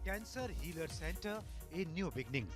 Cancer Healer Center, a new beginning.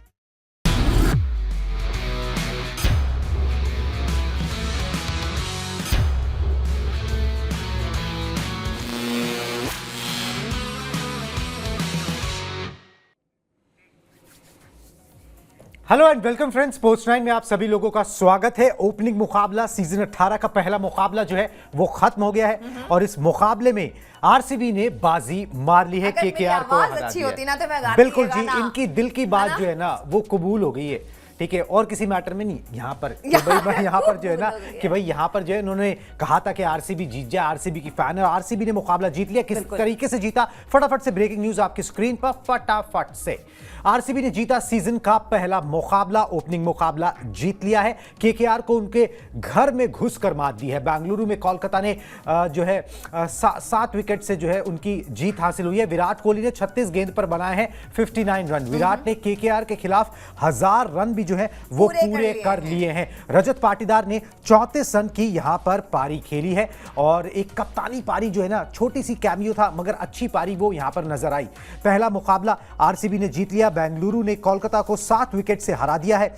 Hello and welcome friends, post 9 में आप सभी लोगों का स्वागत है। ओपनिंग मुकाबला सीजन 18 का पहला मुकाबला जो है वो खत्म हो गया है और इस मुकाबले में आरसीबी ने बाजी मार ली है। केकेआर को हरा दिया। बिल्कुल जी, इनकी दिल की बात जो है ना वो कबूल हो गई है। ठीक है, और किसी मैटर में नहीं, यहाँ पर कि भाई यहाँ पर जो है ना कि भाई यहाँ पर जो है इन्होंने कहा था कि आरसीबी जीत जाए, आरसीबी की फैन है, आरसीबी ने मुकाबला जीत लिया। किस तरीके से जीता, फटाफट से ब्रेकिंग न्यूज आपकी स्क्रीन पर। फटाफट से आरसीबी ने जीता सीजन का पहला मुकाबला, ओपनिंग मुकाबला जीत लिया है। केकेआर को उनके घर में घुस कर मात दी है। बेंगलुरु में कोलकाता ने जो है 7 विकेट से जो है उनकी जीत हासिल हुई है। विराट कोहली ने 36 गेंद पर बनाए हैं 59 रन। विराट ने केकेआर के खिलाफ 1000 रन भी जो है वो पूरे कर लिए हैं। रजत पाटीदार ने 34 रन की यहां पर पारी खेली है और एक कप्तानी पारी जो है ना, छोटी सी कैमियो था मगर अच्छी पारी वो यहां पर नजर आई। पहला मुकाबला आरसीबी ने जीत लिया। बेंगलुरु ने कोलकाता को 7 विकेट से हरा दिया है।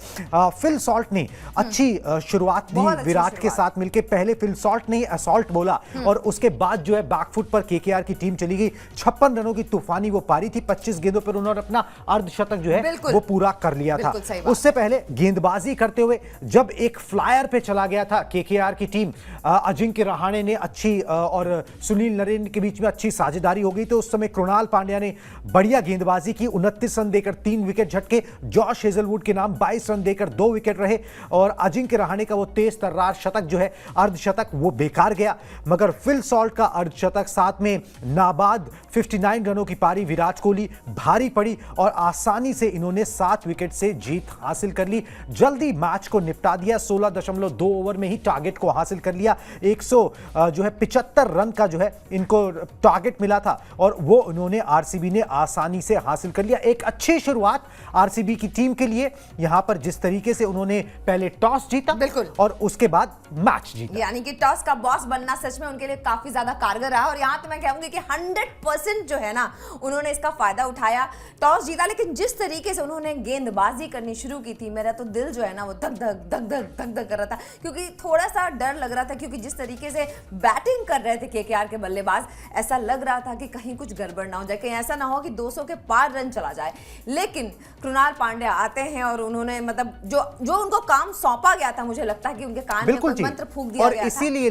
फिल सॉल्ट ने अच्छी शुरुआत दी विराट के साथ मिलकर। पहले फिल सॉल्ट ने असॉल्ट बोला और उसके बाद जो है बैकफुट पर केकेआर की टीम चली गई। 56 रनों की तूफानी वो पारी थी। 25 गेंदों पर उन्होंने अपना अर्धशतक जो है वो पूरा कर लिया था। उससे पहले गेंदबाजी करते हुए जब एक फ्लायर पे चला गया था केकेआर की टीम, अजिंक्य रहाणे ने अच्छी और सुनील नरेन के बीच में अच्छी साझेदारी हो गई, तो उस समय कृणाल पांड्या ने बढ़िया गेंदबाजी की। 29 रन देकर 3 विकेट झटके। जॉश हेजलवुड के नाम 22 रन देकर 2 विकेट रहे और अजिंक्य रहाणे का वो तेज तर्रार शतक जो है, अर्धशतक, वो बेकार गया। मगर फिल सॉल्ट का अर्धशतक, साथ में नाबाद 59 रनों की पारी विराट कोहली भारी पड़ी और आसानी से इन्होंने 7 विकेट से जीत हासिल कर ली। जल्दी मैच को निपटा दिया। 16.2 ओवर में ही टारगेट को हासिल कर लिया। 175 रन का जो है इनको टारगेट मिला था और वो उन्होंने आरसीबी ने आसानी से हासिल कर लिया। एक अच्छी शुरुआत आरसीबी की टीम के लिए यहां पर, जिस तरीके से उन्होंने पहले टॉस जीता बिल्कुल और उसके बाद मैच जीता। यानी कि टॉस का बॉस बनना सच में उनके लिए काफी ज्यादा कारगर रहा और यहां तो मैं कहूंगी कि 100% जो है ना उन्होंने इसका फायदा उठाया। टॉस जीता, लेकिन जिस तरीके से उन्होंने गेंदबाजी करनी शुरू की थी, मेरा तो दिल जो है ना वो धक धक धक धक धक धक कर रहा था, क्योंकि थोड़ा सा डर लग रहा था, क्योंकि जिस तरीके से बैटिंग कर रहे थे केकेआर के बल्लेबाज, ऐसा लग रहा था कि कहीं कुछ गड़बड़ ना हो जाए, कहीं ऐसा ना हो कि 200 के पार रन चला जाए। लेकिन कृणाल पांड्या आते हैं और उन्होंने मतलब जो उनको काम सौंपा गया था, मुझे लगता है कि उनके कान में कोई मंत्र फूंक दिया गया था। इसीलिए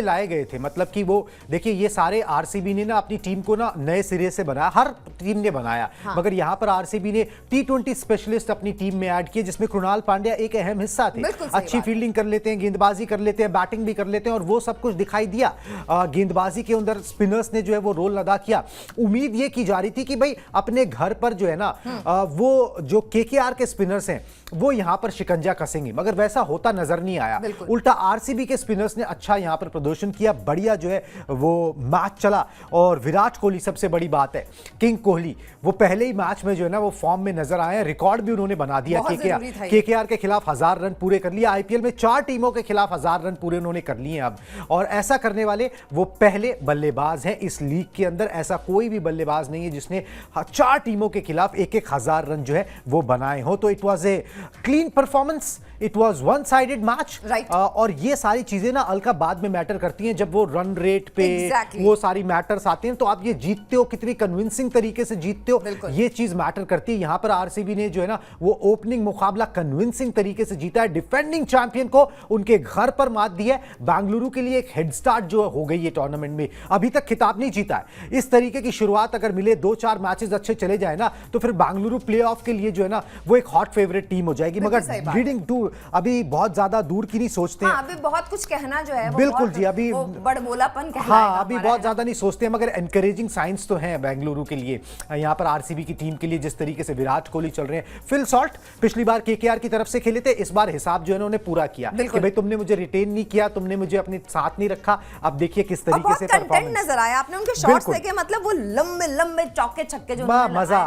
लाए गए थे, मतलब कि वो देखिए, ये सारे आरसीबी ने ना अपनी टीम को ना नए सिरे से बनाया, हर टीम ने बनाया, मगर यहां पर आरसीबी ने T20 स्पेशलिस्ट अपनी टीम में ऐड किए, जिसमें कृणाल पांड्या एक अहम हिस्सा थे। अच्छी फील्डिंग कर लेते हैं, गेंदबाजी कर लेते हैं, बैटिंग भी कर लेते हैं और वो सब कुछ दिखाई दिया। गेंदबाजी के अंदर स्पिनर्स ने जो है वो रोल अदा किया। उम्मीद ये की जा रही थी कि भाई अपने घर पर जो है ना वो जो केकेआर के स्पिनर्स हैं वो यहां पर शिकंजा कसेंगे, मगर वैसा होता नजर नहीं आया। उल्टा आरसीबी के स्पिनर्स ने अच्छा यहां पर प्रदर्शन किया, बढ़िया जो है वो मैच चला। और विराट कोहली, सबसे बड़ी बात है किंग कोहली, वो पहले ही मैच में जो है ना वो फॉर्म में नजर आए हैं। रिकॉर्ड भी उन्होंने बना दिया केकेआर के खिलाफ, 1000 रन पूरे कर लिया। आईपीएल में 4 टीमों के खिलाफ 1000 रन पूरे उन्होंने कर लिए अब, और ऐसा करने वाले वो पहले बल्लेबाज हैं इस लीग के अंदर। ऐसा कोई भी बल्लेबाज नहीं है जिसने 4 टीमों के खिलाफ 1-1 1000 रन जो है वो बनाए हो। तो it was a clean performance, it was one sided match. और ये सारी चीजें ना अलका बाद में मैटर करती हैं, जब वो रन रेट पे वो सारी मैटर्स आते हैं, तो आप ये जीतते हो कितनी कन्विंसिंग तरीके से जीतते हो, ये चीज मैटर करती है। यहां पर आरसीबी ने जो है ना वो ओपनिंग मुकाबला कन्विंसिंग तरीके से जीता है। डिफेंडिंग चैंपियन को उनके घर पर मात दी है। बेंगलुरु के लिए एक हेड स्टार्ट जो हो गई है टूर्नामेंट में, अभी तक खिताब नहीं जीता है। इस तरीके की शुरुआत अगर मिले, 2-4 मैचेस अच्छे चले जाए ना, तो फिर बेंगलुरु प्लेऑफ के लिए जो है ना वो एक हॉट फेवरेट टीम हो जाएगी। मगर लीडिंग टू अभी बहुत ज्यादा दूर की नहीं सोचते हैं। अभी बहुत कुछ कहना जो है बिल्कुल जी, अभी बड़बोलापन हाँ, अभी बहुत ज्यादा नहीं सोचते हैं, मगर एनकरेजिंग साइंस तो हैं बेंगलुरु के लिए, यहाँ पर आरसीबी की टीम के लिए, जिस तरीके से विराट कोहली चल रहे हैं। फिल सॉल्ट बट पिछली बार केकेआर की तरफ से खेले थे, इस बार हिसाब जो है उन्होंने पूरा किया कि भाई तुमने मुझे रिटेन नहीं किया, तुमने मुझे अपने साथ नहीं रखा। अब देखिए किस तरीके से परफॉर्मेंस नजर आया, आपने उनके शॉट्स देखे, मतलब वो लंबे लंबे चौके छक्के जो मजा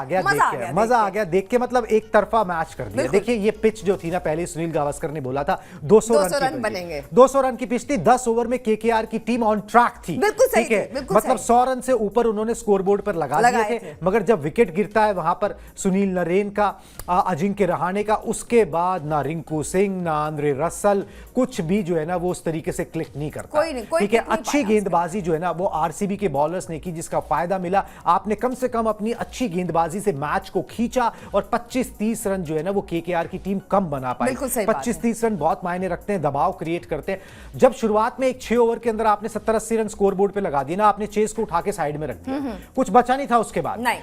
आ गया देख के, मतलब एक तरफा मैच कर दिया। देखिए ये पिच जो थी ना, पहले सुनील गावस्कर ने बोला था 200 रन बनेंगे, 200 रन की पिच थी। 10 ओवर में केकेआर की टीम ऑन ट्रैक थी, ठीक है, मतलब 100 रन से ऊपर उन्होंने स्कोरबोर्ड पर लगा दिए थे। मगर जब विकेट गिरता है वहां पर सुनील नरेन का, अजिंक्य रहाणे का, उसके बाद ना रिंकू सिंह ना आंद्रे रसल, कुछ भी जो है ना वो उस तरीके से क्लिक नहीं करता, ठीक है। अच्छी गेंदबाजी जो है ना वो आरसीबी के बॉलर्स ने की, जिसका फायदा मिला। आपने कम से कम अपनी अच्छी गेंदबाजी से मैच को खींचा और 25-30 रन जो है ना वो केकेआर की टीम कम बना पाई। 25-30 रन बहुत मायने रखते हैं, दबाव क्रिएट करते हैं। जब शुरुआत में एक 6 ओवर के अंदर आपने 70-80 रन स्कोरबोर्ड पे लगा दिया ना, आपने चेस को उठा के साइड में रख दिया, कुछ बचा नहीं था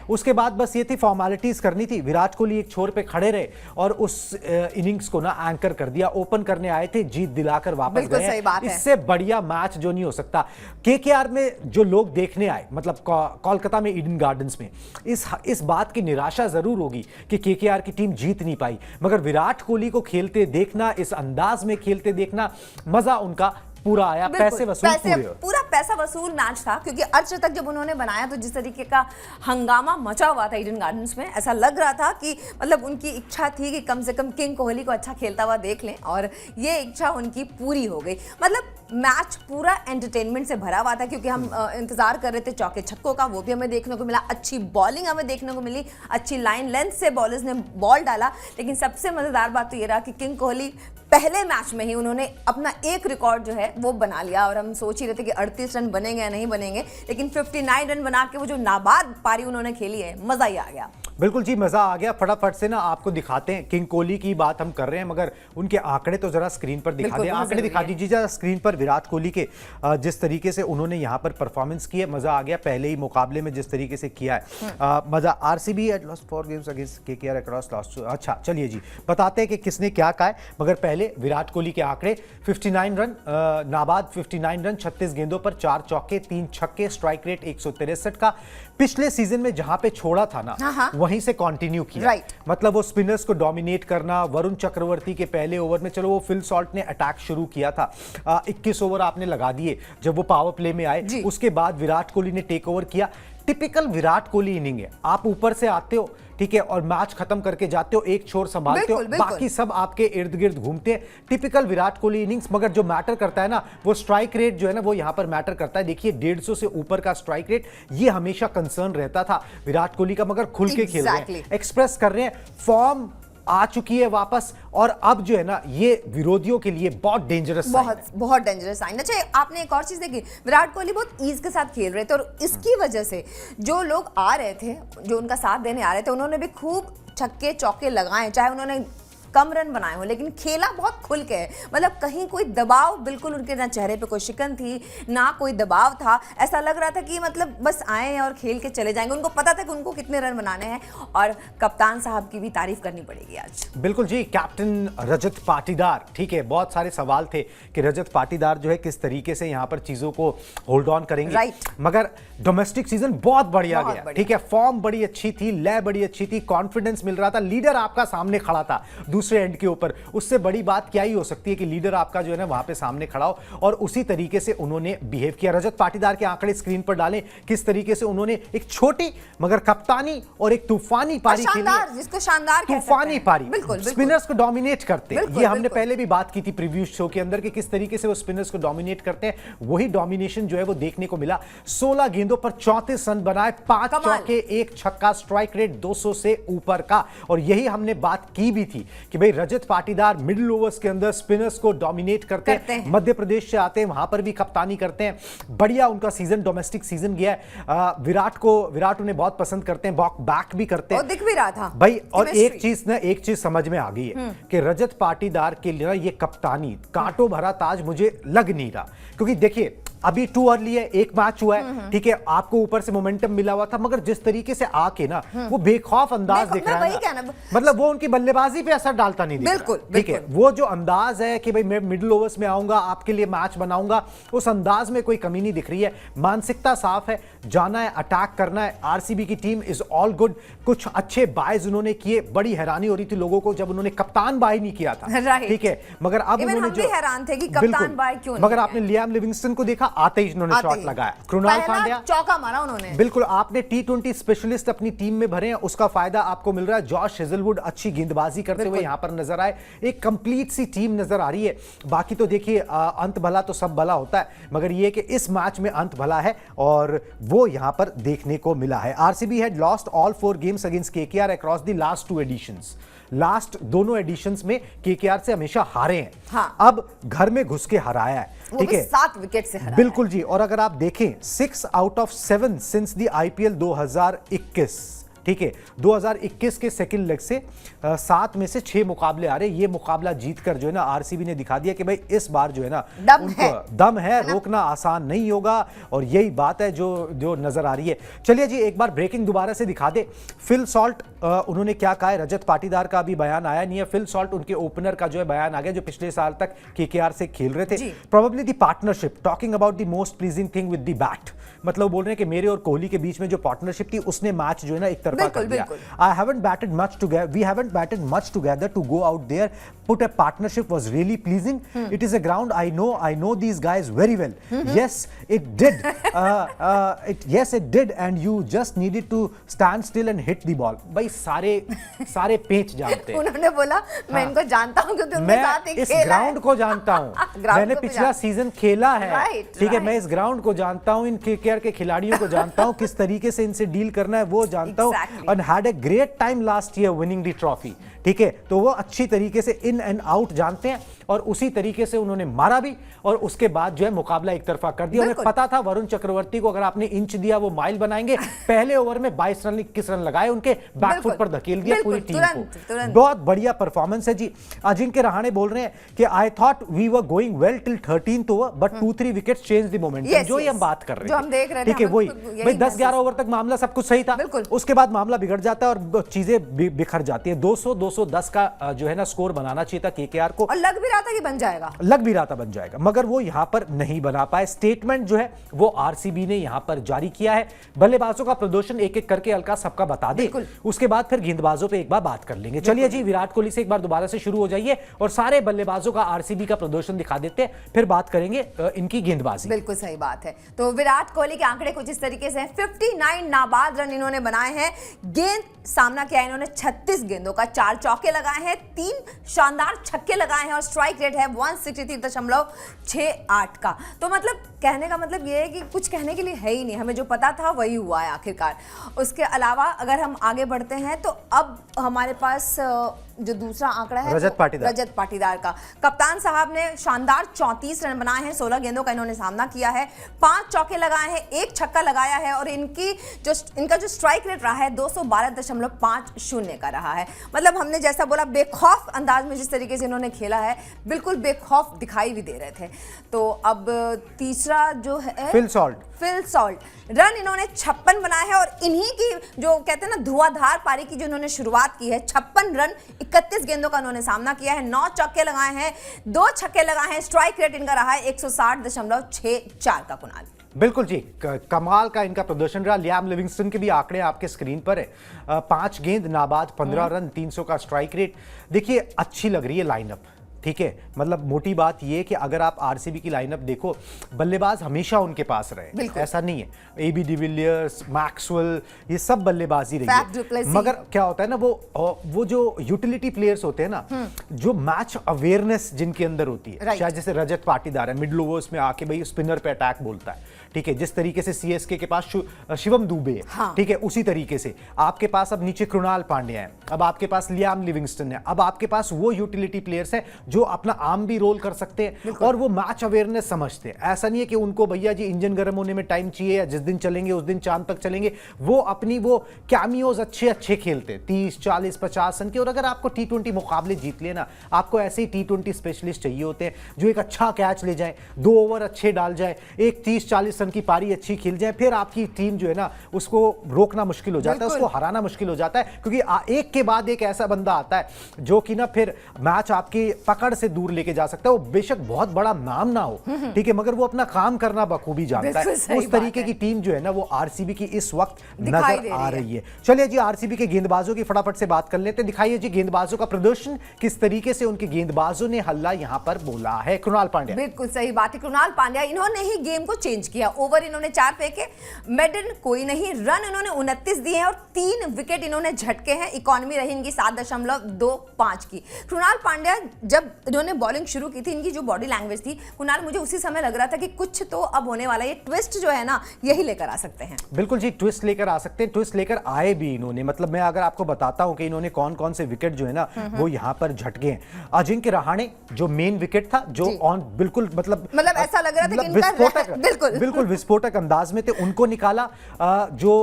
उसके बाद बस ये थी फॉर्मेलिटीज करनी थी। विराट कोहली एक छोर पे खड़े रहे और उस इनिंग्स को ना एंकर कर दिया, ओपन करने आए थे, जीत दिलाकर वापस गए। इससे बढ़िया मैच जो नहीं हो सकता। केकेआर में जो लोग देखने आए, मतलब कोलकाता में ईडन गार्डन्स में, इस बात की निराशा जरूर होगी कि केकेआर की टीम जीत नहीं पाई, मगर विराट कोहली को खेलते देखना, इस अंदाज में खेलते देखना, मजा उनका पूरा आया। पूरा पैसा वसूल मैच था, क्योंकि अर्धशतक जब उन्होंने बनाया तो जिस तरीके का हंगामा मचा हुआ था ईडन गार्डन्स में, ऐसा लग रहा था कि मतलब उनकी इच्छा थी कि कम से कम किंग कोहली को अच्छा खेलता हुआ देख लें, और ये इच्छा उनकी पूरी हो गई। मतलब मैच पूरा एंटरटेनमेंट से भरा हुआ था, क्योंकि हम इंतजार कर रहे थे चौके छक्कों का, वो भी हमें देखने को मिला। अच्छी बॉलिंग हमें देखने को मिली, अच्छी लाइन लेंथ से बॉलर्स ने बॉल डाला। लेकिन सबसे मजेदार बात तो ये रहा कि किंग कोहली पहले मैच में ही उन्होंने अपना एक रिकॉर्ड जो है वो बना लिया, और हम सोच ही रहे थे कि 38 रन बनेंगे या नहीं बनेंगे, लेकिन 59 रन बना के वो जो नाबाद पारी उन्होंने खेली है, मजा ही आ गया। बिल्कुल जी, मजा आ गया। फटाफट से ना आपको दिखाते हैं, किंग कोहली की बात हम कर रहे हैं मगर उनके आंकड़े तो जरा स्क्रीन पर दिखा दें। आंकड़े दिखा दीजिए जरा स्क्रीन पर विराट कोहली के, जिस तरीके से उन्होंने यहाँ पर परफॉर्मेंस की है, मजा आ गया। पहले ही मुकाबले में जिस तरीके से किया है, मजा। RCB had lost 4 games against KKR across last. अच्छा चलिए जी, बताते हैं कि किसने क्या कहा है, मगर पहले विराट कोहली के आंकड़े। 59 रन नाबाद, 59 रन 36 गेंदों पर, 4 चौके 3 छक्के, स्ट्राइक रेट 163 का। पिछले सीजन में जहां पे छोड़ा था ना वहीं से कंटिन्यू किया, मतलब वो स्पिनर्स को डोमिनेट करना। वरुण चक्रवर्ती के पहले ओवर में, चलो वो फिल सॉल्ट ने अटैक शुरू किया था, 21 ओवर आपने लगा दिए जब वो पावर प्ले में आए, उसके बाद विराट कोहली ने टेक ओवर किया। टिपिकल विराट कोहली इनिंग है, आप ऊपर से आते हो, ठीक है, और मैच खत्म करके जाते हो, एक छोर संभालते हो, बाकी सब आपके इर्द गिर्द घूमते हैं। Typical Virat Kohli innings. मगर जो मैटर करता है ना वो स्ट्राइक रेट जो है ना वो यहां पर मैटर करता है। देखिए 150 से ऊपर का स्ट्राइक रेट, ये हमेशा कंसर्न रहता था विराट कोहली का, मगर खुल के खेल रहे हैं, एक्सप्रेस कर रहे हैं, फॉर्म आ चुकी है वापस, और अब जो है ना ये विरोधियों के लिए बहुत डेंजरस, बहुत डेंजरस साइन। अच्छा, आपने एक और चीज देखी, विराट कोहली बहुत ईज के साथ खेल रहे थे, और इसकी वजह से जो लोग आ रहे थे, जो उनका साथ देने आ रहे थे, उन्होंने भी खूब छक्के चौके लगाए, चाहे उन्होंने कम रन बनाए हो, लेकिन खेला बहुत खुल के है। मतलब कहीं कोई दबाव, बिल्कुल उनके ना चेहरे पे कोई शिकन थी ना कोई दबाव था। ऐसा लग रहा था कि मतलब बस आए और खेल के चले जाएंगे। उनको पता था कि उनको कितने रन बनाने हैं, और कप्तान साहब की भी तारीफ करनी पड़ेगी आज। बिल्कुल जी, कैप्टन रजत पाटीदार, ठीक है, बहुत सारे सवाल थे कि रजत पाटीदार जो है किस तरीके से यहाँ पर चीजों को होल्ड ऑन करेंगे, मगर डोमेस्टिक सीजन बहुत बढ़िया गया, ठीक है, फॉर्म बड़ी अच्छी थी, लय बड़ी अच्छी थी, कॉन्फिडेंस मिल रहा था, लीडर आपका सामने खड़ा था दूसरे एंड के ऊपर। उससे बड़ी बात क्या ही हो सकती है कि लीडर आपका जो है ना वहां पे सामने खड़ा हो, और उसी तरीके से उन्होंने बिहेव किया। रजत पाटीदार के आंकड़े स्क्रीन पर डालें, किस तरीके से उन्होंने एक छोटी मगर कप्तानी और एक तूफानी पारी खेली, जिसको शानदार तूफानी पारी, स्पिनर्स को डोमिनेट करते हैं। ये हमने पहले भी बात की थी प्रीव्यू शो के अंदर कि किस तरीके से वो स्पिनर्स को डोमिनेट करते हैं, वही डोमिनेशन जो है वो देखने को मिला। 16 गेंदों पर 34 रन बनाए, 5 चौके 1 छक्का, स्ट्राइक रेट 200 से ऊपर का। और यही हमने बात की भी थी कि भाई रजत पाटीदार मिडिल ओवर्स के अंदर स्पिनर्स को डोमिनेट करते हैं। मध्य प्रदेश से आते हैं, वहां पर भी कप्तानी करते हैं, बढ़िया उनका सीजन, डोमेस्टिक सीजन गया है। विराट उन्हें बहुत पसंद करते हैं, बैक भी करते हैं, दिख भी रहा था भाई। और एक चीज समझ में आ गई है कि रजत पाटीदार के लिए ये कप्तानी कांटों भरा ताज मुझे लग नहीं रहा, क्योंकि देखिए अभी टू अर्ली है, एक मैच हुआ है, ठीक है, आपको ऊपर से मोमेंटम मिला हुआ था, मगर जिस तरीके से आके ना वो बेखौफ अंदाज दिख रहा है, मतलब वो उनकी बल्लेबाजी पे असर डालता नहीं दिख रहा, ठीक है। वो जो अंदाज है कि भाई मैं मिडिल ओवर्स में आऊंगा, आपके लिए मैच बनाऊंगा, उस अंदाज में कोई कमी नहीं दिख रही है। मानसिकता साफ है, जाना है, अटैक करना है। आरसीबी की टीम इज ऑल गुड। कुछ अच्छे बायज उन्होंने किए, बड़ी हैरानी हो रही थी लोगों को जब उन्होंने कप्तान बाय नहीं किया था, Right. ठीक है, मगर अब Even उन्होंने हम भी जो हैरान थे कि कप्तान बिल्कुल, बाय क्यों नहीं मगर किया। आपने लियाम लिविंगस्टन को देखा, आते ही उन्होंने आते शॉट ही। लगाया। कृणाल पहला पांड्या चौका मारा उन्होंने। बिल्कुल, आपने टी20 स्पेशलिस्ट अपनी टीम में भरे हैं, उसका फायदा आपको मिल रहा है। जॉश हेजलवुड अच्छी गेंदबाजी करते हुए यहां पर नजर आए। एक कंप्लीट सी टीम नजर आ रही है। बाकी तो देखिए, अंत भला तो सब भला होता है, मगर ये कि इस मैच में अंत भला है और वो यहां पर देखने को मिला है। RCB had lost all 4 games against KKR across the last 2 editions. लास्ट दोनों एडिशंस में केकेआर से हमेशा हारे हैं। हाँ। अब घर में घुस के हराया है, वो ठीक भी है, 7 विकेट से हराया बिल्कुल जी। और अगर आप देखें 6 out of 7 since the IPL 2021, ठीक है, 2021 के सेकंड लेग से 7 में से 6 मुकाबले आ रहे। ये मुकाबला जीतकर जो है ना आरसीबी ने दिखा दिया कि भाई इस बार जो है ना दम है, रोकना आसान नहीं होगा। और यही बात है जो नजर आ रही है। चलिए जी, एक बार ब्रेकिंग दोबारा से दिखा दे। फिल सॉल्ट उन्होंने क्या कहा है, रजत पाटीदार का अभी बयान आया नहीं है। फिल सॉल्ट उनके ओपनर का जो है बयान आ गया, जो पिछले साल तक केकेआर से खेल रहे थे। Probably the partnership, talking about the most pleasing thing with the bat, मतलब बोल रहे हैं कि मेरे और कोहली के बीच में जो पार्टनरशिप थी उसने मैच जो है ना एक तरफा कर दिया। I haven't batted much together. We haven't batted much together to go out there. Put a partnership was really pleasing. It is a ground I know these guys very well. Yes, it did. Yes, it did. And you just needed to stand still and hit the ball. भाई सारे पेच जानते हैं। उन्होंने बोला मैं इनको जानता हूं क्योंकि उनके साथ ही मैं इस खेला ग्राउंड को जानता हूं। मैंने पिछला सीजन खेला है, ठीक है, मैं इस ग्राउंड को जानता हूं, इन केकेआर के खिलाड़ियों को जानता हूं, किस तरीके से इनसे डील करना है वो जानता हूं। और had a great time last year winning the trophy, ठीक है, तो वो अच्छी तरीके से इन एंड आउट जानते हैं और उसी तरीके से उन्होंने मारा भी और उसके बाद जो है मुकाबला एक तरफा कर दिया। उन्हें पता था वरुण चक्रवर्ती को अगर आपने इंच दिया वो माइल बनाएंगे। पहले ओवर में 22 रन 21 रन लगाए, उनके बैकफुट पर धकेल दिया पूरी टीम को। बहुत बढ़िया परफॉर्मेंस है जी। अजिंक्य रहाणे बोल रहे हैं कि I thought we were going well till 13th over but 2-3 wickets change the momentum. जो ही हम बात कर रहे हैं, ठीक है, वही भाई 10-11 ओवर तक मामला सब कुछ सही था, उसके बाद मामला बिगड़ जाता है और चीजें बिखर जाती है। 200-210 का जो है ना स्कोर बनाना चाहिए था केकेआर को, और लग भी रहा था कि बन जाएगा, लग भी रहा था बन जाएगा, मगर वो यहां पर नहीं बना पाए। स्टेटमेंट जो है वो आरसीबी ने यहां पर जारी किया है। बल्लेबाजों का प्रदर्शन एक एक करके अलका सबका बता दे, उसके बाद फिर गेंदबाजों पे एक बार बात कर लेंगे। चलिए जी, विराट कोहली से एक बार दोबारा से शुरू हो जाइए और सारे बल्लेबाजों का आरसीबी का प्रदर्शन दिखा देते हैं, फिर बात करेंगे इनकी गेंदबाजी। बिल्कुल सही बात है। तो विराट कोहली के आंकड़े कुछ इस तरीके से हैं। 59 नाबाद रन इन्होंने बनाए हैं। गेंद सामना किया इन्होंने 36 गेंदों का, 4 चौके लगाए हैं, 3 शानदार छक्के लगाए हैं और स्ट्राइक रेट है 163.68 का। तो मतलब कहने का मतलब ये है कि कुछ कहने के लिए है ही नहीं, हमें जो पता था वही हुआ है आखिरकार। उसके अलावा अगर हम आगे बढ़ते हैं तो अब हमारे पास जो दूसरा आंकड़ा है रजत पाटीदार का। कप्तान साहब ने शानदार 34 रन बनाए हैं, 16 गेंदों का इन्होंने सामना किया है, 5 चौके लगाए हैं, 1 छक्का लगाया है और इनका जो स्ट्राइक रेट रहा है 212.50 का रहा है। मतलब हमने जैसा बोला बेखौफ अंदाज में जिस तरीके से इन्होंने खेला है, बिल्कुल बेखौफ दिखाई भी दे रहे थे। तो अब तीसरा जो है फिल सॉल्ट रन इन्होंने 56 बनाए हैं और इन्हीं की जो कहते हैं ना धुआंधार पारी की जो इन्होंने शुरुआत की है, 56 रन 31 गेंदों का इन्होंने सामना किया है, 9 चौके लगाए हैं, 2 छक्के लगाए हैं, स्ट्राइक रेट इनका रहा है 160.64 का। कुणाल बिल्कुल जी, कमाल का इनका प्रदर्शन रहा। लियाम लिविंगस्टन के भी आंकड़े आपके स्क्रीन पर है। 5 गेंद नाबाद, 15 रन, 300 का स्ट्राइक रेट। देखिए अच्छी लग रही है लाइनअप, ठीक है, मतलब मोटी बात यह कि अगर आप आरसीबी की लाइनअप देखो, बल्लेबाज हमेशा उनके पास रहे, ऐसा नहीं है। एबी डिविलियर्स, मैक्सवेल, ये सब बल्लेबाजी रही है, मगर क्या होता है ना, वो जो यूटिलिटी प्लेयर्स होते हैं ना, जो मैच अवेयरनेस जिनके अंदर होती है, शायद जैसे रजत पाटीदार है, मिडल ओवर्स में आके भाई स्पिनर पे अटैक बोलता है, ठीक है, जिस तरीके से सीएसके के पास शिवम दुबे है, ठीक है, उसी तरीके से आपके पास अब नीचे कृणाल पांड्या है, अब आपके पास लियाम लिविंगस्टन है, अब आपके पास वो यूटिलिटी प्लेयर्स हैं जो अपना आर्म भी रोल कर सकते हैं और वो मैच अवेयरनेस समझते हैं। ऐसा नहीं है कि उनको भैया जी इंजन गर्म होने में टाइम चाहिए या जिस दिन चलेंगे उस दिन चांद तक चलेंगे। वो अपनी वो कैमियोज अच्छे खेलते हैं, 30, 40, 50 रन के। और अगर आपको टी20 मुकाबले जीत लिए ना, आपको ऐसे ही टी20 स्पेशलिस्ट चाहिए होते हैं जो एक अच्छा कैच ले जाए, 2 ओवर अच्छे डाल जाए, एक 30-40 रन रन की पारी अच्छी खेल जाए, फिर आपकी टीम जो है ना उसको रोकना मुश्किल हो जाता है, उसको हराना मुश्किल हो जाता है, क्योंकि एक के बाद एक ऐसा बंदा आता है जो कि ना फिर मैच आपकी पकड़ से दूर लेके जा सकता है। वो बेशक बहुत बड़ा नाम ना हो, ठीक है, मगर वो अपना काम करना बखूबी जानता है। उस तरीके की टीम जो है ना वो आरसीबी की इस वक्त नजर आ रही है। चलिए जी, आरसीबी के गेंदबाजों की फटाफट से बात कर लेते हैं। दिखाइए जी गेंदबाजों का प्रदर्शन, किस तरीके से उनके गेंदबाजों ने हल्ला यहां पर बोला है। कृणाल पांड्या, बिल्कुल सही बात है, कृणाल पांड्या इन्होंने ही गेम को चेंज किया। ओवर इन्होंने 4 फेंके, मेडन कोई नहीं, रन इन्होंने 29 दिए हैं और 3 विकेट इन्होंने झटके हैं। इकोनॉमी रही इनकी 7.25 की। कृणाल पांड्या जब इन्होंने बॉलिंग शुरू की थी, इनकी जो बॉडी लैंग्वेज थी कुणाल, मुझे उसी समय लग रहा था कि कुछ तो अब होने वाला है, ये ट्विस्ट जो है ना यही लेकर आ सकते हैं। बिल्कुल जी, ट्विस्ट लेकर आ सकते हैं, ट्विस्ट लेकर आए भी इन्होंने। मतलब मैं अगर आपको बताता हूं कि इन्होंने कौन कौन से विकेट जो है ना वो यहां पर झटके हैं। अजिंक्य रहाणे जो मेन विकेट था, जो ऑन बिल्कुल मतलब ऐसा लग रहा था कि विस्फोटक, बिल्कुल विस्फोटक अंदाज में थे, उनको निकाला। जो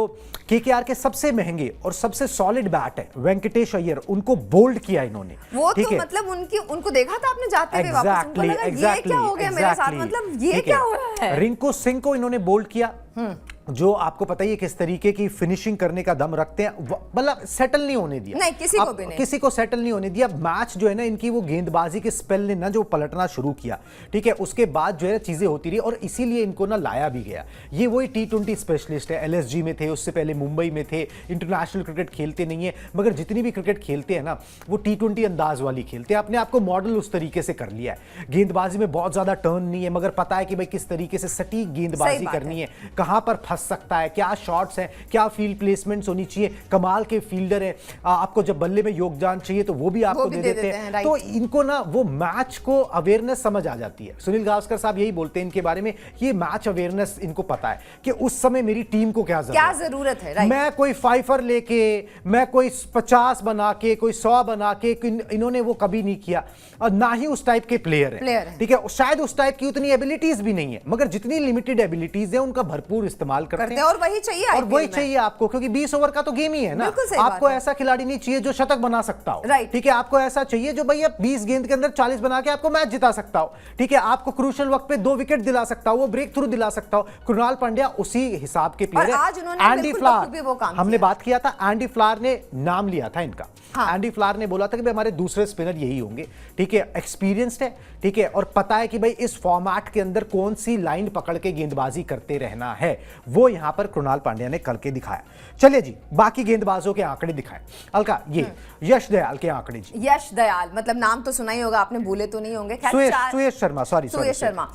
केकेआर के सबसे महंगे और सबसे सॉलिड बैट है वेंकटेश अय्यर, उनको बोल्ड किया इन्होंने। वो तो मतलब उनको देखा था आपने जाते हुए वापस, उनको लगा ये क्या हो गया मेरे साथ, मतलब ये क्या हो रहा है। रिंकू सिंह को इन्होंने बोल्ड किया, जो आपको पता ही है किस तरीके की फिनिशिंग करने का दम रखते हैं। मतलब सेटल नहीं होने दिया, नहीं किसी को भी नहीं, किसी को सेटल नहीं होने दिया। मैच जो है ना इनकी वो गेंदबाजी के स्पेल ने ना जो पलटना शुरू किया, ठीक है, उसके बाद जो है चीजें होती रही और इसीलिए इनको ना लाया भी गया। ये वही T20 स्पेशलिस्ट है, LSG में थे, उससे पहले मुंबई में थे। इंटरनेशनल क्रिकेट खेलते नहीं है, मगर जितनी भी क्रिकेट खेलते हैं ना वो T20 अंदाज वाली खेलते हैं। अपने आप को मॉडल उस तरीके से कर लिया है। गेंदबाजी में बहुत ज्यादा टर्न नहीं है, मगर पता है कि भाई किस तरीके से सटीक गेंदबाजी करनी है, कहां पर फंस सकता है, क्या शॉट्स हैं, क्या फील्ड प्लेसमेंट्स होनी चाहिए। कमाल के फील्डर है, आपको जब बल्ले में योगदान चाहिए तो वो भी आपको दे देते हैं। तो इनको ना वो मैच को अवेयरनेस समझ आ जाती है। सुनील गावस्कर साहब यही बोलते हैं इनके बारे में, ये मैच अवेयरनेस इनको पता है कि उस समय मेरी टीम को क्या जरूरत है। मैं कोई फाइफर लेके, मैं कोई 50 बना के, कोई 100 बना के, इन्होंने वो कभी नहीं किया, और ना ही उस टाइप के प्लेयर है, ठीक है। शायद उस टाइप की उतनी एबिलिटीज भी नहीं है, मगर जितनी लिमिटेड एबिलिटीज है उनका भरपूर इस्तेमाल करते हैं। और वही चाहिए आपको, क्योंकि 20 ओवर का तो गेम ही है ना। आपको ऐसा खिलाड़ी नहीं चाहिए जो शतक बना सकता हो, ठीक है। आपको ऐसा चाहिए जो भैया 20 गेंद के अंदर 40 बना के आपको मैच जिता सकता हो, ठीक है। आपको क्रूशियल वक्त पे 2 विकेट दिला सकता हो, वो ब्रेक थ्रू दिला सकता हो। कृणाल पांड्या उसी हिसाब के प्लेयर है। एंडी फ्लावर, हमने बात किया था, एंडी फ्लावर ने नाम लिया था इनका। एंडी फ्लावर ने बोला था कि हमारे दूसरे स्पिनर यही होंगे, ठीक है। एक्सपीरियंस्ड है, ठीक है, और पता है कि भाई इस फॉर्मेट के अंदर कौन सी लाइन पकड़ के गेंदबाजी करते रहना है, वो यहां पर कृणाल पांड्या ने करके दिखाया। चलिए जी, बाकी गेंदबाजों के आंकड़े दिखाएं। अलका, ये यश दयाल के आंकड़े जी। यश दयाल, मतलब नाम तो सुना ही होगा आपने, भूले तो नहीं होंगे। सुयश शर्मा, सुयश शर्मा,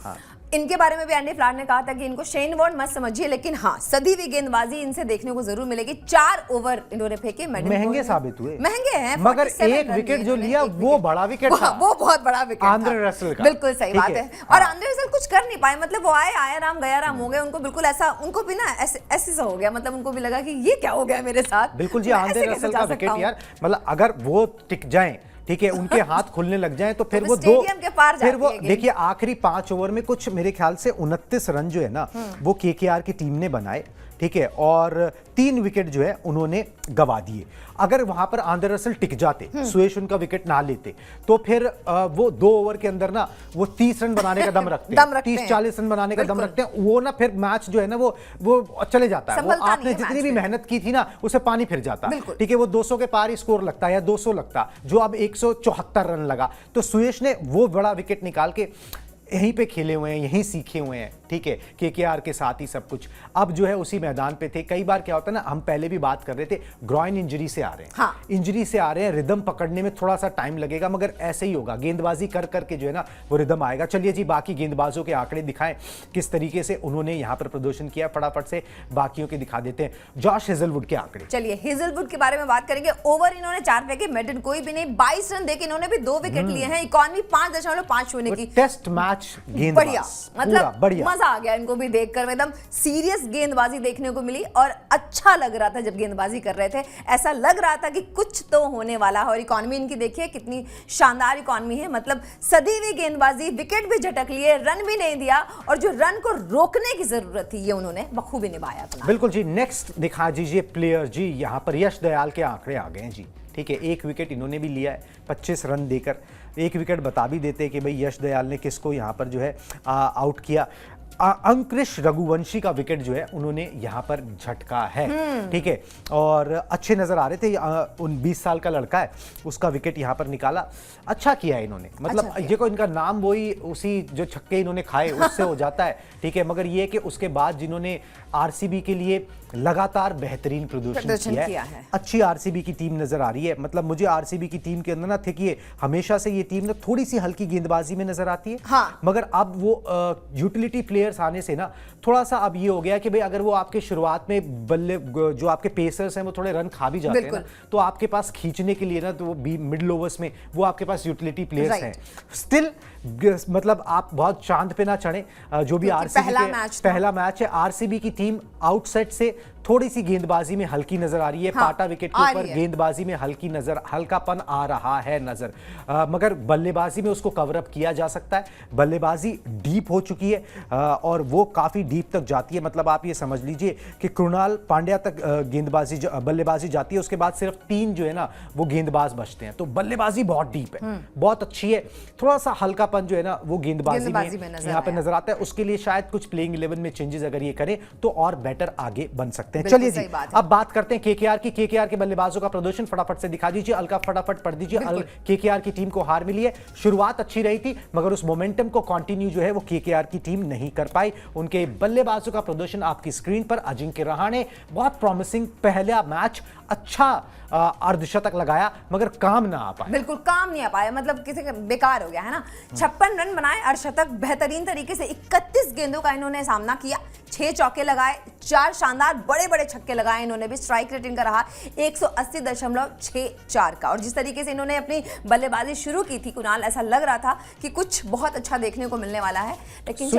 इनके बारे में भी एंडी फ्लावर ने कहा था कि इनको शेन वॉर्न मत समझिए, लेकिन हाँ सदी हुई गेंदबाजी इनसे देखने को जरूर मिलेगी। 4 ओवर इन्होंने फेंके, महंगे साबित हुए, महंगे हैं, मगर एक विकेट जो लिया वो बड़ा विकेट था, वो बहुत बड़ा विकेट था आंद्रे रसेल का। बिल्कुल सही बात है। और आंद्रे रसेल कुछ कर नहीं पाए, मतलब वो आया राम गया राम हो गए। उनको बिल्कुल ऐसा, उनको भी ना ऐसे सा हो गया, मतलब उनको भी लगा कि ये क्या हो गया मेरे साथ। बिल्कुल जी, आंद्रे रसेल का विकेट यार, मतलब अगर वो टिक जाए, ठीक है, उनके हाथ खुलने लग जाएं तो फिर वो फिर वो देखिए आखिरी 5 ओवर में कुछ मेरे ख्याल से 29 रन जो है ना वो केकेआर की टीम ने बनाए, ठीक है, और 3 विकेट जो है उन्होंने गवा दिए। अगर वहां पर आंद्रे रसेल टिक जाते, सुयश उनका विकेट ना लेते, तो फिर वो 2 ओवर के अंदर ना वो 30 रन बनाने का दम रखते हैं, 30-40 रन बनाने का दम रखते हैं। वो ना फिर मैच जो है ना वो चले जाता है, वो आपने जितनी भी मेहनत की थी ना उसे पानी फिर जाता, ठीक है। वो 200 के पार ही स्कोर लगता है या 200 लगता, जो अब 174 रन लगा। तो सुयश ने वो बड़ा विकेट निकाल के यहीं पे खेले हुए हैं, यहीं सीखे हुए हैं, ठीक है, केकेआर के साथ ही सब कुछ। अब जो है उसी मैदान पे थे। कई बार क्या होता है ना, हम पहले भी बात कर रहे थे, ग्रॉइन इंजरी से आ रहे हैं, हाँ। इंजरी से आ रहे हैं, रिदम पकड़ने में थोड़ा सा टाइम लगेगा, मगर ऐसे ही होगा, गेंदबाजी कर करके जो है ना वो रिदम आएगा। चलिए जी, बाकी गेंदबाजों के आंकड़े दिखाएं, किस तरीके से उन्होंने यहाँ पर प्रदर्शन किया, फटाफट से बाकियों के दिखा देते हैं। जॉश हेजलवुड के आंकड़े। चलिए हेजलवुड के बारे में बात करेंगे। ओवर इन्होंने 4 फेंके, मेडन कोई भी नहीं, 22 रन देके इन्होंने भी 2 विकेट लिए हैं। इकोनॉमी 5.50 की। टेस्ट मैच बढ़िया, मतलब बढ़िया, मजा आ गया इनको भी देखकर। एकदम सीरियस गेंदबाजी देखने को मिली और अच्छा लग रहा था जब गेंदबाजी कर रहे थे। ऐसा लग रहा था कि कुछ तो होने वाला है। और इकोनॉमी इनकी देखिए कितनी शानदार इकोनॉमी है, मतलब सदी हुई गेंदबाजी, विकेट भी झटक लिए, रन भी नहीं दिया, और जो रन को रोकने की जरूरत थी ये उन्होंने बखूबी निभाया अपना। बिल्कुल जी। नेक्स्ट दिखा दीजिए प्लेयर जी, यहाँ पर यश दयाल के आंकड़े आ गए हैं जी, ठीक है। 1 विकेट इन्होंने भी लिया है 25 रन देकर। 1 विकेट बता भी देते हैं कि भाई यश दयाल ने किसको यहाँ पर जो है आउट किया। अंकुरिश रघुवंशी का विकेट जो है उन्होंने यहाँ पर झटका है, ठीक है, और अच्छे नजर आ रहे थे। 20 साल का लड़का है, उसका विकेट यहाँ पर निकाला, अच्छा किया है इन्होंने। मतलब अच्छा ये को इनका नाम वही उसी जो छक्के इन्होंने खाए उससे हो जाता है, ठीक है, मगर ये कि उसके बाद जिन्होंने आरसीबी के लिए लगातार बेहतरीन प्रदर्शन किया है। अच्छी आरसीबी की टीम नजर आ रही है। मतलब मुझे आरसीबी की टीम के अंदर ना थे कि हमेशा से ये टीम ना थोड़ी सी हल्की गेंदबाजी में नजर आती है, हाँ। मगर अब वो यूटिलिटी प्लेयर्स आने से ना थोड़ा सा अब ये हो गया कि भाई अगर वो आपके शुरुआत में बल्ले जो आपके पेसर्स हैं वो थोड़े रन खा भी जाते हैं ना, तो आपके पास खींचने के लिए ना तो वो मिडिल ओवर्स में वो आपके पास यूटिलिटी प्लेयर्स हैं। स्टिल मतलब आप बहुत चांद पे ना चढ़े, जो भी आरसीबी पहला मैच है, आरसीबी की टीम आउटसेट से थोड़ी सी गेंदबाजी में हल्की नजर आ रही है। पाटा विकेट के ऊपर गेंदबाजी में हल्कापन आ रहा है नजर, मगर बल्लेबाजी में उसको कवर अप किया जा सकता है। बल्लेबाजी डीप हो चुकी है और वो काफी डीप तक जाती है। मतलब आप ये समझ लीजिए कि कृणाल पांड्या तक बल्लेबाजी जाती है, उसके बाद सिर्फ 3 जो है ना वो गेंदबाज बचते हैं। तो बल्लेबाजी बहुत डीप है, बहुत अच्छी है। थोड़ा सा हल्कापन जो है ना वो गेंदबाजी में यहाँ पे नजर आता है। उसके लिए शायद कुछ प्लेइंग 11 में चेंजेस अगर ये करें तो और बेटर आगे बन सकते हैं। चलिए जी, अब बात करते हैं केकेआर की। केकेआर के बल्लेबाजों का प्रदर्शन फटाफट से दिखा दीजिए। अलका फटाफट पढ़ दीजिए। केकेआर की टीम को हार मिली है। शुरुआत अच्छी रही थी मगर उस मोमेंटम को कंटिन्यू जो है वो केकेआर की टीम नहीं कर पाई। उनके बल्लेबाजों का प्रदर्शन आपकी स्क्रीन पर। अजिंक्य रहाणे बहुत प्रॉमिसिंग, पहला मैच अच्छा अर्धशतक लगाया मगर काम ना आ पाया, बिल्कुल काम नहीं आ पाया। मतलब किसी का बेकार हो गया है ना। 56 रन बनाए, अर्धशतक बेहतरीन तरीके से 31 गेंदों का इन्होंने सामना किया, 6 चौके लगाए, 4 शानदार बड़े बड़े छक्के लगाए इन्होंने भी। स्ट्राइक रेट इनका रहा 180.64 का। और जिस तरीके से इन्होंने अपनी बल्लेबाजी शुरू की थी कुणाल, ऐसा लग रहा था कि कुछ बहुत अच्छा देखने को मिलने वाला है। लेकिन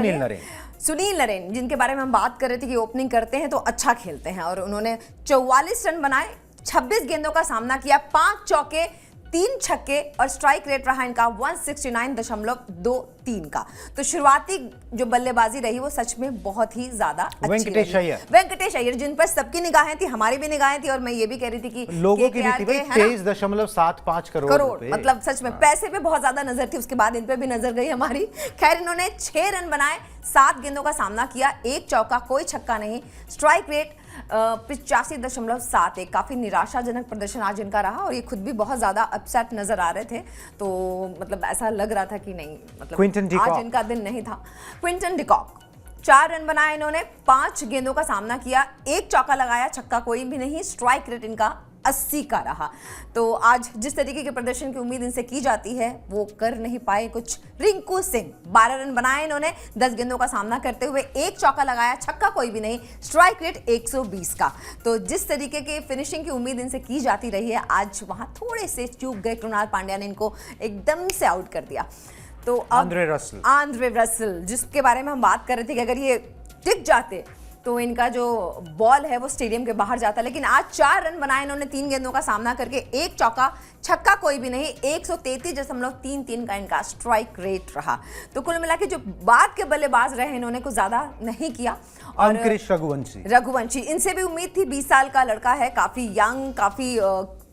सुनील नरेन जिनके बारे में हम बात कर रहे थे कि ओपनिंग करते हैं तो अच्छा खेलते हैं, और उन्होंने 44 रन बनाए, 26 गेंदों का सामना किया, 5 चौके, 3 छक्के, और स्ट्राइक रेट रहा इनका 169.23 का। तो शुरुआती जो बल्लेबाजी रही वो सच में बहुत ही ज्यादा अच्छी रही। वेंकटेश अय्यर जिन पर सबकी निगाहें थी, हमारी भी निगाहें थी, और मैं ये भी कह रही थी कि लोगों की भी थी भाई, 23.75 करोड़। मतलब सच में पैसे पे बहुत ज्यादा नजर थी, उसके बाद इन पे भी नजर गई हमारी। खैर इन्होंने 6 रन बनाए, 7 गेंदों का सामना किया, 1 चौका, कोई छक्का नहीं। Strike rate 85.71। काफी निराशाजनक प्रदर्शन आज इनका रहा, और ये खुद भी बहुत ज्यादा अपसेट नजर आ रहे थे। तो मतलब ऐसा लग रहा था कि नहीं, मतलब आज इनका दिन नहीं था। क्विंटन डिकॉक 4 रन बनाए इन्होंने, 5 गेंदों का सामना किया, 1 चौका लगाया, छक्का कोई भी नहीं। स्ट्राइक रेट इनका 80 का रहा। तो आज जिस तरीके के प्रदर्शन की उम्मीद इनसे की जाती है वो कर नहीं पाए कुछ। रिंकू सिंह 12 रन बनाए इन्होंने, 10 गेंदों का सामना करते हुए, 1 चौका लगाया, छक्का कोई भी नहीं। स्ट्राइक रेट 120 का। तो जिस तरीके के फिनिशिंग की उम्मीद इनसे की जाती रही है, आज वहां थोड़े से चूक गए। कृणाल पांड्या ने इनको एकदम से आउट कर दिया। तो आंद्रे रसल जिसके बारे में हम बात कर रहे थे कि अगर ये टिक जाते तो इनका जो बॉल है वो स्टेडियम के बाहर जाता, लेकिन आज 4 रन बनाए इन्होंने 3 गेंदों का सामना करके, 1 चौका, छक्का कोई भी नहीं। 133.33 का इनका स्ट्राइक रेट रहा। तो कुल मिला के जो बाद के बल्लेबाज रहे इन्होंने कुछ ज्यादा नहीं किया। और अंकुरिश रघुवंशी इनसे भी उम्मीद थी, 20 साल का लड़का है, काफी यंग, काफी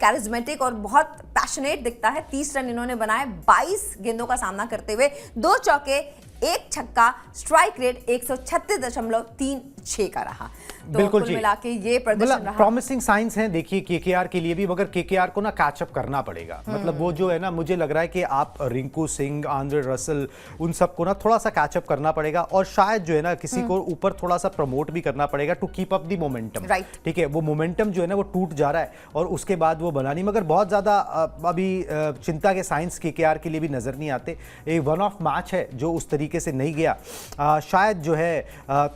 कैरिज्मेटिक और बहुत पैशनेट दिखता है। 30 रन इन्होंने बनाए, 22 गेंदों का सामना करते हुए, 2 चौके, 1 छक्का, स्ट्राइक रेट 136.36 का रहा। तो बिल्कुल कुल जी, मिला के ये प्रदर्शन रहा। प्रॉमिसिंग साइंस हैं देखिए केकेआर के लिए भी, मगर केकेआर को ना कैचअप करना पड़ेगा। मतलब वो जो है ना, मुझे लग रहा है कि आप रिंकू सिंह, आंद्रे रसल, उन सबको ना थोड़ा सा कैचअप करना पड़ेगा, और शायद जो है ना किसी को ऊपर थोड़ा सा प्रमोट भी करना पड़ेगा to keep up the momentum. ठीक है, वो मोमेंटम जो है ना वो टूट जा रहा है और उसके बाद वो बना नहीं। मगर बहुत ज्यादा अभी चिंता के साइंस केकेआर के लिए भी नजर नहीं आते। एक वन ऑफ मैच है जो उस तरीके से नहीं गया, शायद जो है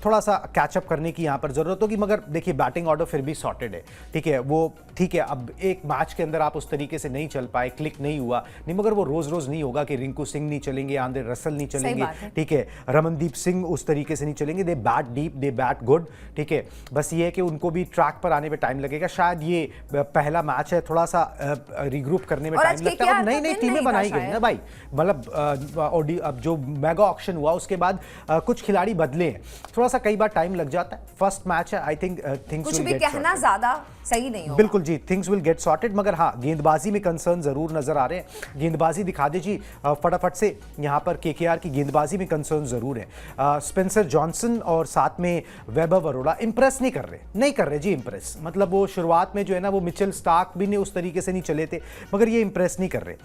थोड़ा सा कैचअप करने की यहाँ पर जरूरत होगी। मगर देखिए बैटिंग ऑर्डर फिर भी सॉर्टेड है, ठीक है, वो ठीक है। अब एक मैच के अंदर आप उस तरीके से नहीं चल पाए, क्लिक नहीं हुआ नहीं, मगर वो रोज रोज नहीं होगा कि रिंकू सिंह नहीं चलेंगे, आंद्रे रसल नहीं चलेंगे, ठीक है, रमनदीप सिंह उस तरीके से नहीं चलेंगे। दे बैट डीप, दे बैट गुड, ठीक है। बस ये है कि उनको भी ट्रैक पर आने में टाइम लगेगा। शायद ये पहला मैच है, थोड़ा सा रिग्रुप करने में टाइम लगता है। और नई नई टीमें बनाई गई ना भाई, मतलब अब जो मेगा ऑक्शन हुआ उसके बाद कुछ खिलाड़ी बदले हैं, थोड़ा सा कई बार टाइम लग जाता है, फर्स्ट मैच है, आई थिंक थिंग्स कुछ विल भी गेट कहना ज्यादा सही नहीं होगा। बिल्कुल जी, थिंग्स विल गेट सॉर्टेड। मगर हाँ, गेंदबाजी में कंसर्न जरूर नजर आ रहे हैं। गेंदबाजी दिखा दे जी फटाफट से। यहाँ पर केकेआर की गेंदबाजी में कंसर्न जरूर है। स्पेंसर जॉनसन और साथ में वैभव अरोड़ा इंप्रेस नहीं कर रहे जी इंप्रेस। मतलब वो शुरुआत में जो है ना, वो मिचेल स्टार्क भी नहीं उस तरीके से नहीं चले थे, मगर ये इंप्रेस नहीं कर रहे।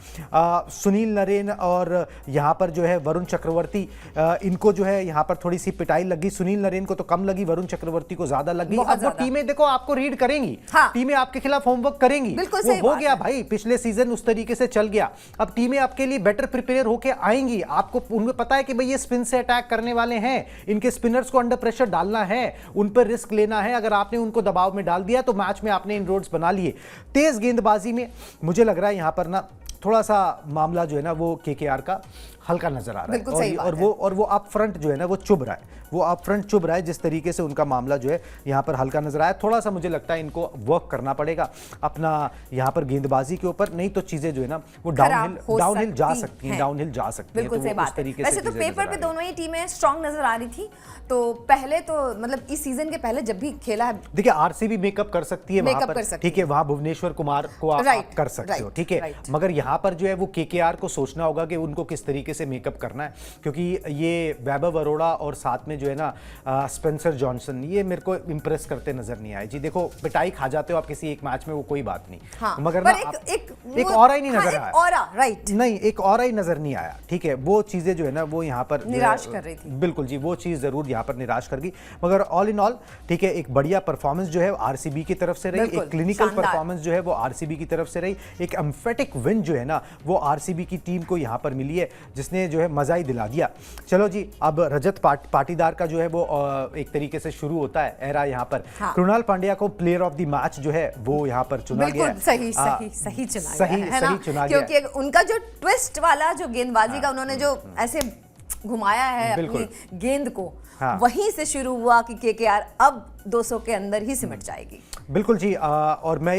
सुनील नरेन और यहाँ पर जो है वरुण चक्रवर्ती, इनको जो है यहाँ पर थोड़ी सी पिटाई लगी। सुनील नरेन को तो कम लगी, वरुण चक्रवर्ती को ज्यादा लगी। अब वो टीमें देखो आपको रीड करेंगी, हाँ। टीमें आपके खिलाफ होमवर्क करेंगी। वो हो गया भाई, पिछले सीजन उस तरीके से चल गया। अब टीमें आपके लिए बेटर प्रिपेयर होके आएंगी। आपको उनमें पता है कि भाई ये स्पिन से अटैक करने वाले हैं, इनके स्पिनर्स को अंडर प्रेशर डालना है, उन पर रिस्क लेना है। अगर आपने उनको दबाव में डाल दिया तो मैच में आपने इनरोड्स बना लिए। तेज गेंदबाजी में मुझे लग रहा है यहां पर ना थोड़ा सा मामला जो है ना वो केकेआर का हल्का नजर आ रहा है। और वो अप फ्रंट जो है ना वो चुभ रहा है, वो अप फ्रंट चुभ रहा है। जिस तरीके से उनका मामला जो है यहाँ पर हल्का नजर आया, थोड़ा सा मुझे लगता है इनको वर्क करना पड़ेगा अपना यहाँ पर गेंदबाजी के ऊपर, नहीं तो चीजें जो है ना वो डाउनहिल जा सकती हैं। बिल्कुल सही बात है। वैसे तो पेपर पे दोनों ही टीमें स्ट्रांग नजर आ रही थी। तो पहले तो मतलब इस सीजन के पहले जब भी खेला है, देखिए आरसीबी मेकअप कर सकती है वहां पर, ठीक है, वहां भुवनेश्वर कुमार को आप कर सकते हो, ठीक है। मगर यहाँ पर जो है वो केकेआर को सोचना होगा कि उनको किस तरीके से मेकअप करना है, क्योंकि ये वैभव अरोड़ा और साथ में जो है ना स्पेंसर जॉनसन, ये मेरे को इंप्रेस करते नजर नहीं आए जी। देखो पिटाई खा जाते हो आप किसी एक मैच में, वो कोई बात नहीं, हाँ, मगर ना एक और ही नहीं नजर आया, नहीं एक और ही नजर नहीं आया, ठीक है। वो चीजें जो है ना वो यहाँ पर निराश कर रही थी। बिल्कुल जी, वो चीज जरूर यहाँ पर निराश कर गई। मगर ऑल इन ऑल ठीक है, एक बढ़िया परफॉर्मेंस जो है आरसीबी की तरफ से रही, एक क्लिनिकल परफॉर्मेंस जो है वो आरसीबी की तरफ से रही, एक एम्फेटिक विन जो है ना वो आरसीबी की टीम को यहाँ पर मिली है, जिसने जो है मजा ही दिला दिया। चलो जी, अब रजत पाटीदार का जो है वो एक तरीके से शुरू होता है एरा यहाँ पर। हाँ। कृणाल पांड्या को प्लेयर ऑफ द मैच जो है वो यहाँ पर चुना गया। सही चुना गया, क्योंकि उनका जो ट्विस्ट वाला जो गेंदबाजी का उन्होंने जो ऐसे घुमाया है अपनी गेंद को, हाँ। वहीं से शुरू हुआ कि केकेआर अब 200 के अंदर ही सिमट जाएगी। बिल्कुल जी। और मैं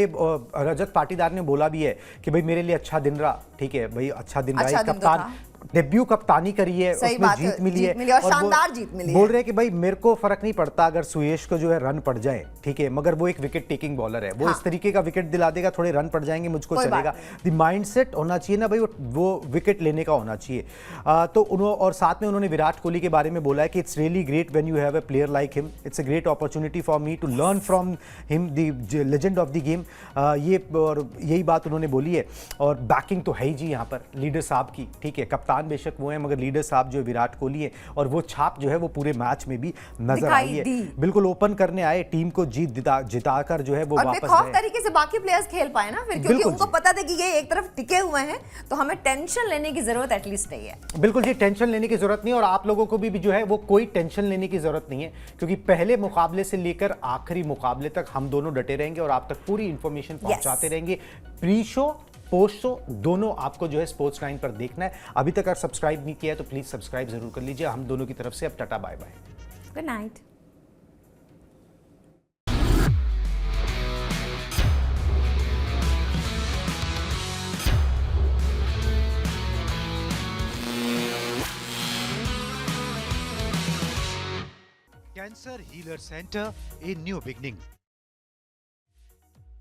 रजत पाटीदार ने बोला भी है कि भाई मेरे लिए अच्छा दिन रहा, ठीक है भाई, अच्छा दिन रहा। कप्तान डेब्यू कप्तानी करी है, उसमें जीत मिली है और शानदार जीत मिली है। बोल रहे हैं कि भाई मेरे को फर्क नहीं पड़ता अगर सुयश को जो है रन पड़ जाए, ठीक है, मगर वो एक विकेट टेकिंग बॉलर है, वो इस तरीके का विकेट दिला देगा, थोड़े रन पड़ जाएंगे मुझको चलेगा। द माइंडसेट होना चाहिए ना भाई, वो विकेट लेने का होना चाहिए। तो और साथ में उन्होंने विराट कोहली के बारे में बोला है कि it's really great when you have a player like him, it's a great opportunity for me to learn from him, the legend of the game. ये और यही बात उन्होंने बोली है। और बैकिंग तो है ही जी यहाँ पर लीडर साहब की, ठीक है, कप्तान बेशक वो है मगर लीडर साहब जो विराट कोहली है, और वो छाप जो है वो पूरे मैच में भी नजर आई है। बिल्कुल ओपन करने आए, टीम को जिताकर जो है वो वापस बेखौफ तरीके से बाकी प्लेयर्स खेल पाए ना फिर, क्योंकि उनको पता था कि ये एक तरफ टिके हुए हैं तो हमें टेंशन लेने की जरूरत एटलीस्ट नहीं है। बिल्कुल जी, टेंशन लेने की जरूरत नहीं, और आप लोगों को भी जो है वो कोई टेंशन लेने की जरूरत नहीं है, क्योंकि पहले मुकाबले से लेकर आखिरी मुकाबले तक हम दोनों डटे रहेंगे और आप तक पूरी इंफॉर्मेशन पहुंचाते रहेंगे। प्री शो पोस्ट शो दोनों आपको जो है स्पोर्ट्स 9 पर देखना है। अभी तक अगर सब्सक्राइब नहीं किया है तो प्लीज सब्सक्राइब जरूर कर लीजिए। हम दोनों की तरफ से अब tata bye bye, good night. Cancer Healer Center, a new beginning.